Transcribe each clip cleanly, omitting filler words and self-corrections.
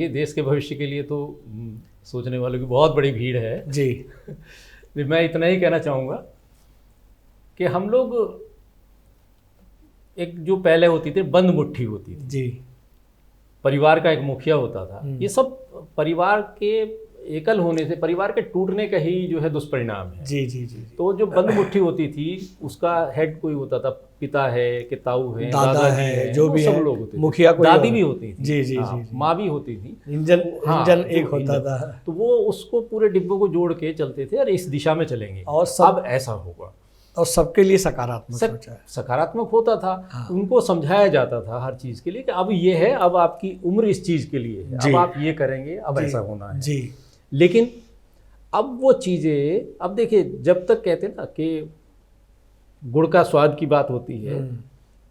देखिए देश के भविष्य के लिए तो सोचने वालों की बहुत बड़ी भीड़ है जी। मैं इतना ही कहना चाहूँगा कि हम लोग एक जो पहले होती थी बंद मुट्ठी होती थी जी। परिवार का एक मुखिया होता था, ये सब परिवार के एकल होने से, परिवार के टूटने का ही जो है दुष्परिणाम है। जी जी जी। तो जो बंद मुट्ठी होती थी उसका हेड कोई होता था, पिता है कि ताऊ है, दादा है, जो भी सब है, लोग होते थे, मुखिया कोई दादी और। भी होती थी, जी जी हाँ, जी। माँ भी होती थी, इंजन एक होता था। तो वो उसको पूरे डिब्बों को जोड़ के चलते थे और इस दिशा में चलेंगे और अब ऐसा होगा, और सबके लिए सकारात्मक सोचा है। सकारात्मक होता था। हाँ। उनको समझाया जाता था हर चीज के लिए कि अब ये है, अब आपकी उम्र इस चीज के लिए है, अब आप ये करेंगे, अब ऐसा होना है जी। लेकिन अब वो चीजें, अब देखिए जब तक कहते हैं ना कि गुड़ का स्वाद की बात होती है,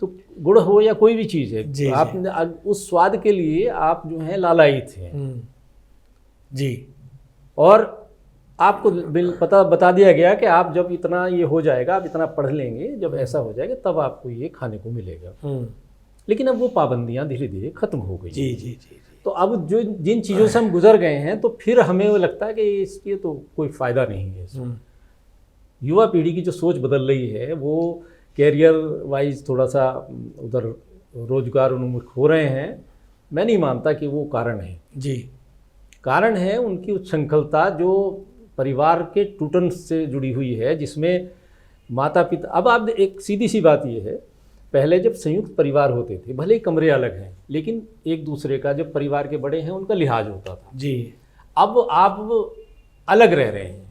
तो गुड़ हो या कोई भी चीज़ है, जी, आप उस स्वाद के लिए आप जो है लालायित हैं जी। और आपको पता बता दिया गया कि आप जब इतना ये हो जाएगा, आप इतना पढ़ लेंगे, जब ऐसा हो जाएगा तब आपको ये खाने को मिलेगा। लेकिन अब वो पाबंदियां धीरे धीरे खत्म हो गई। जी जी जी। तो अब जो जिन चीज़ों से हम गुजर गए हैं, तो फिर हमें वो लगता है कि इसके तो कोई फ़ायदा नहीं है इसमें। युवा पीढ़ी की जो सोच बदल रही है, वो कैरियर वाइज थोड़ा सा उधर रोजगार उन्मुख हो रहे हैं। मैं नहीं मानता कि वो कारण है। जी। कारण है उनकी उच्छृंखलता जो परिवार के टूटन से जुड़ी हुई है, जिसमें माता पिता, अब आप एक सीधी सी बात ये है, पहले जब संयुक्त परिवार होते थे, भले ही कमरे अलग हैं, लेकिन एक दूसरे का, जब परिवार के बड़े हैं उनका लिहाज होता था। जी। अब आप अलग रह रहे हैं,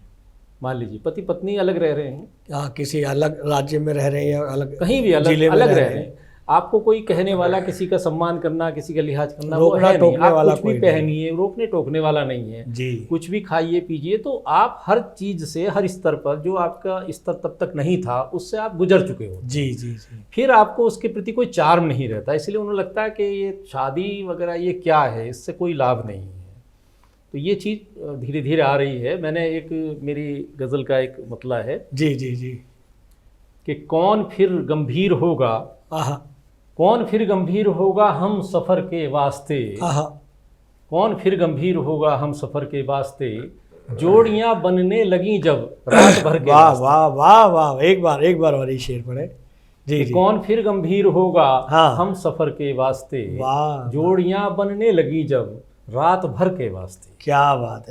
मान लीजिए पति पत्नी अलग रह रहे हैं, किसी अलग राज्य में रह रहे हैं या अलग कहीं भी अलग रह रहे हैं, आपको कोई कहने वाला, किसी का सम्मान करना, किसी का लिहाज करना, वो है नहीं। आप कुछ भी पहनिए, रोकने टोकने वाला नहीं है जी। कुछ भी खाइए पीजिए, तो आप हर चीज से, हर स्तर पर, जो आपका स्तर तब तक नहीं था उससे आप गुजर चुके हो। जी जी जी। फिर आपको उसके प्रति कोई चार्म नहीं रहता, इसलिए उन्हें लगता है कि ये शादी वगैरह ये क्या है, इससे कोई लाभ नहीं है। तो ये चीज़ धीरे धीरे आ रही है। मैंने एक, मेरी गज़ल का एक मतला है, जी जी जी, कि कौन फिर गंभीर होगा, कौन फिर गंभीर होगा हम सफ़र के वास्ते, कौन फिर गंभीर होगा हम सफ़र के वास्ते, जोड़ियां बनने लगी जब रात भर के। वाह वाह वाह वाह, एक बार और ये शेर पढ़े। जी जी। कौन फिर गंभीर होगा हम सफ़र के वास्ते, जोड़ियां बनने लगी जब रात भर के वास्ते। क्या बात है।